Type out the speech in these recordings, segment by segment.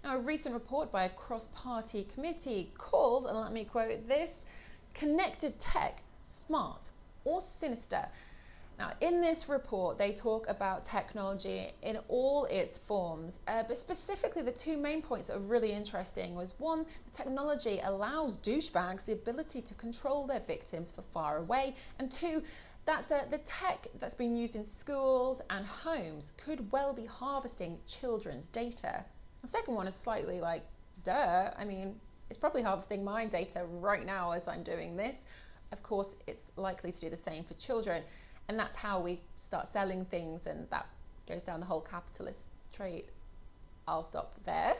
Now, a recent report by a cross-party committee called, and let me quote this, "Connected Tech, Smart or Sinister." Now, in this report, they talk about technology in all its forms, but specifically the two main points that were really interesting was, one, the technology allows douchebags the ability to control their victims from far away, and two, that the tech that's being used in schools and homes could well be harvesting children's data. The second one is slightly like, duh, I mean, it's probably harvesting my data right now as I'm doing this. Of course, it's likely to do the same for children. And that's how we start selling things, and that goes down the whole capitalist trade. I'll stop there.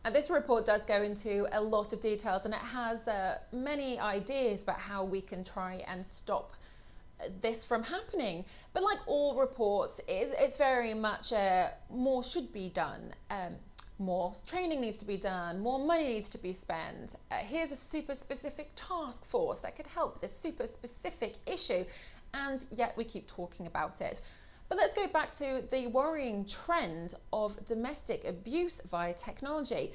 And this report does go into a lot of details, and it has many ideas about how we can try and stop this from happening. But like all reports, it's very much more should be done. More training needs to be done, more money needs to be spent. Here's a super specific task force that could help this super specific issue. And yet we keep talking about it. But let's go back to the worrying trend of domestic abuse via technology.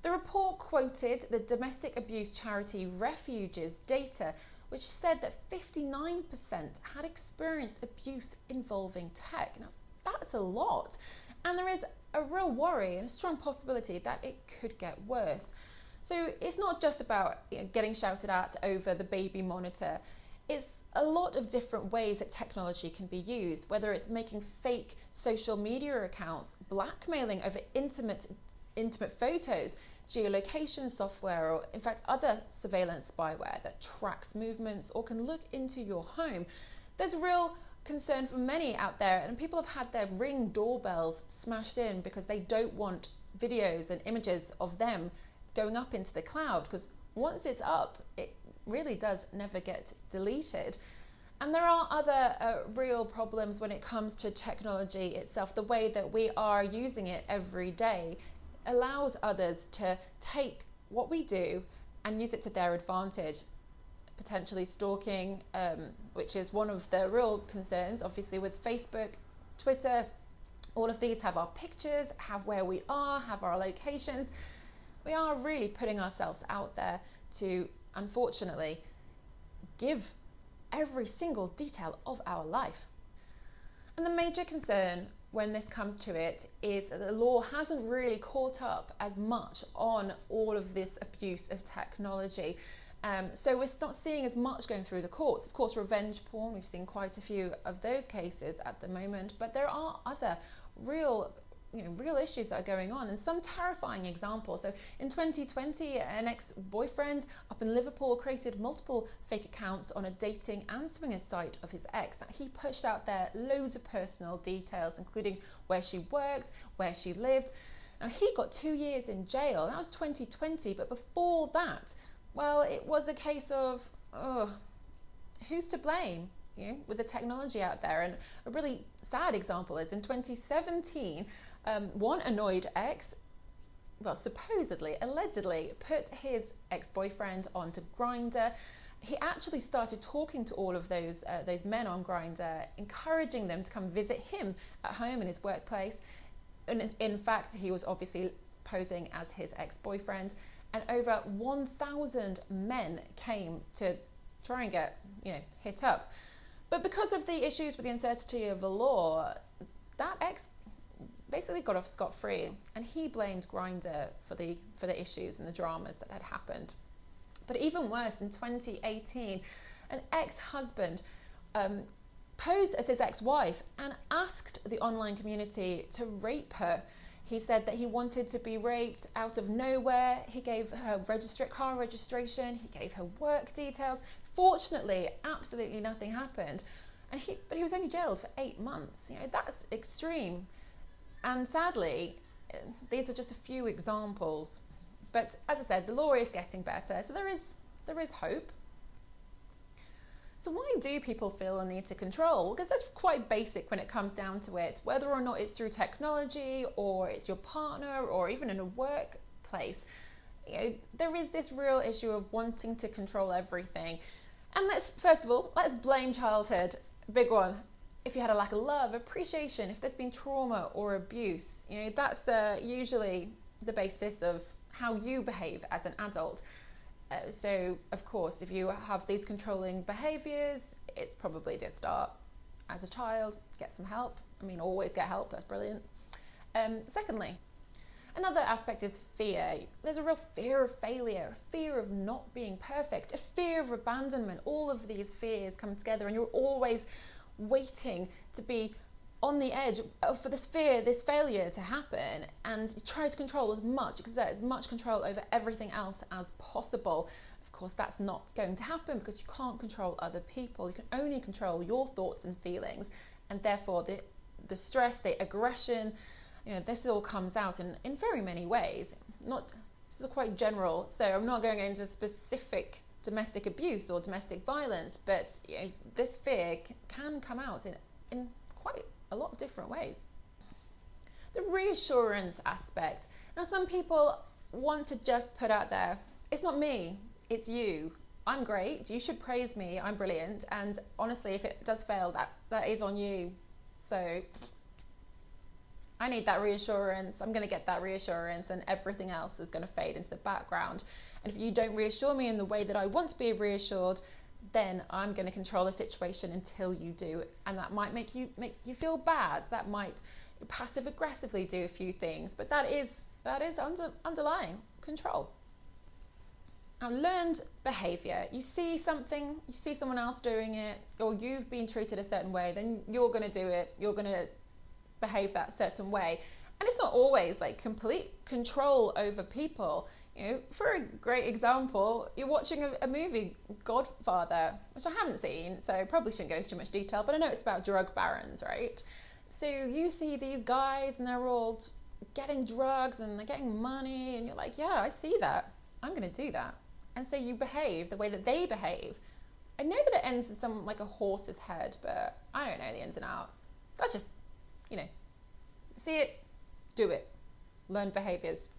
The report quoted the domestic abuse charity Refuge's data, which said that 59% had experienced abuse involving tech. Now, that's a lot. And there is a real worry and a strong possibility that it could get worse. So it's not just about getting shouted at over the baby monitor. It's a lot of different ways that technology can be used, whether it's making fake social media accounts, blackmailing over intimate photos, geolocation software, or in fact other surveillance spyware that tracks movements or can look into your home. There's a real concern for many out there, and people have had their Ring doorbells smashed in because they don't want videos and images of them going up into the cloud, because once it's up, it really does never get deleted. And there are other real problems when it comes to technology itself. The way that we are using it every day allows others to take what we do and use it to their advantage. Potentially stalking, which is one of the real concerns, obviously, with Facebook, Twitter. All of these have our pictures, have where we are, have our locations. We are really putting ourselves out there to, unfortunately, give every single detail of our life. And the major concern when this comes to it is that the law hasn't really caught up as much on all of this abuse of technology. So we're not seeing as much going through the courts. Of course, revenge porn, we've seen quite a few of those cases at the moment, but there are other real issues that are going on, and some terrifying examples. So in 2020, an ex-boyfriend up in Liverpool created multiple fake accounts on a dating and swinger site of his ex. He pushed out there loads of personal details, including where she worked, where she lived. Now, he got 2 years in jail. That was 2020, but before that, well, it was a case of, who's to blame? With the technology out there. And a really sad example is in 2017, one annoyed ex, allegedly put his ex-boyfriend onto Grindr. He actually started talking to all of those men on Grindr, encouraging them to come visit him at home in his workplace. And in fact, he was obviously posing as his ex-boyfriend, and over 1,000 men came to try and get hit up. But because of the issues with the uncertainty of the law, that ex basically got off scot-free, and he blamed Grindr for the issues and the dramas that had happened. But even worse, in 2018, an ex-husband posed as his ex-wife and asked the online community to rape her. He said that he wanted to be raped out of nowhere. He gave her car registration. He gave her work details. Fortunately, absolutely nothing happened. But he was only jailed for 8 months. That's extreme. And sadly, these are just a few examples. But as I said, the law is getting better, so there is hope. So why do people feel a need to control? Because that's quite basic when it comes down to it. Whether or not it's through technology, or it's your partner, or even in a workplace, there is this real issue of wanting to control everything. And first of all, let's blame childhood. Big one. If you had a lack of love, appreciation, if there's been trauma or abuse, that's usually the basis of how you behave as an adult. So, of course, if you have these controlling behaviours, it probably did start as a child. Get some help. I mean, always get help. That's brilliant. Secondly, another aspect is fear. There's a real fear of failure, a fear of not being perfect, a fear of abandonment. All of these fears come together, and you're always waiting to be on the edge for this failure to happen, and you try to control exert as much control over everything else as possible. Of course, that's not going to happen because you can't control other people. You can only control your thoughts and feelings, and therefore the stress, the aggression, this all comes out in very many ways. This is quite general, so I'm not going into specific domestic abuse or domestic violence, but this fear can come out in quite a lot of different ways. The reassurance aspect. Now, some people want to just put out there, it's not me, it's you. I'm great, you should praise me, I'm brilliant, and honestly, if it does fail, that is on you. So I need that reassurance, I'm going to get that reassurance, and everything else is going to fade into the background. And if you don't reassure me in the way that I want to be reassured, then I'm going to control the situation until you do. And that might make you feel bad. That might passive aggressively do a few things, but that is underlying control. Now, learned behavior. You see something, you see someone else doing it, or you've been treated a certain way, then you're going to do it. You're going to behave that certain way. And it's not always like complete control over people. For a great example, you're watching a movie, Godfather, which I haven't seen, so I probably shouldn't go into too much detail, but I know it's about drug barons, right? So you see these guys and they're all getting drugs and they're getting money, and you're like, yeah, I see that. I'm going to do that. And so you behave the way that they behave. I know that it ends in some like a horse's head, but I don't know the ins and outs. That's just, see it, do it, learn behaviors.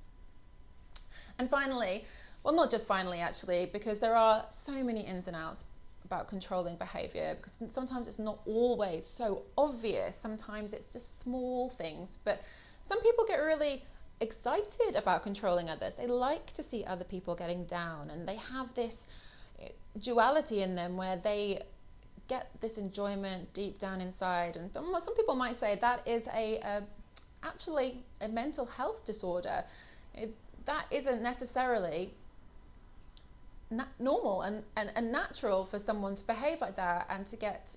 And finally, well, not just finally actually, because there are so many ins and outs about controlling behavior, because sometimes it's not always so obvious. Sometimes it's just small things, but some people get really excited about controlling others. They like to see other people getting down, and they have this duality in them where they get this enjoyment deep down inside. And some people might say that is actually a mental health disorder. That isn't necessarily normal and natural for someone to behave like that and to get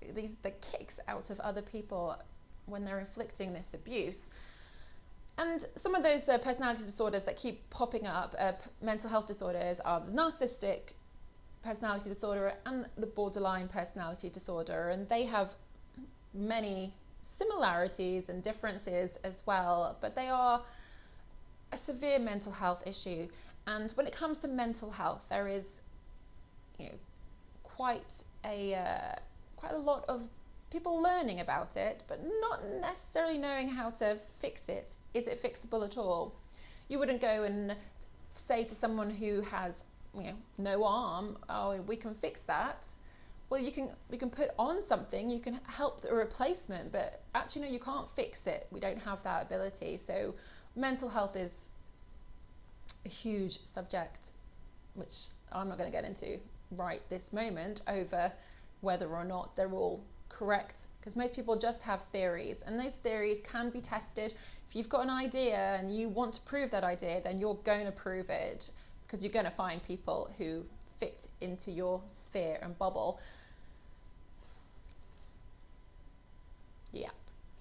the kicks out of other people when they're inflicting this abuse. And some of those personality disorders that keep popping up, mental health disorders, are the narcissistic personality disorder and the borderline personality disorder, and they have many similarities and differences as well, but they are a severe mental health issue. And when it comes to mental health, there is quite a lot of people learning about it, but not necessarily knowing how to fix it. Is it fixable at all? You wouldn't go and say to someone who has no arm, oh, we can fix that. Well, you can put on something, you can help the replacement, but actually no, you can't fix it. We don't have that ability. So mental health is a huge subject, which I'm not going to get into right this moment, over whether or not they're all correct, because most people just have theories, and those theories can be tested. If you've got an idea and you want to prove that idea, then you're going to prove it, because you're going to find people who fit into your sphere and bubble. Yeah.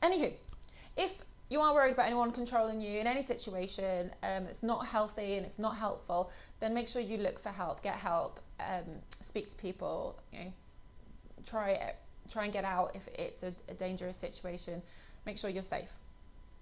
Anywho, if you are worried about anyone controlling you in any situation, it's not healthy and it's not helpful, then make sure you look for help, get help, speak to people, try and get out if it's a dangerous situation. Make sure you're safe.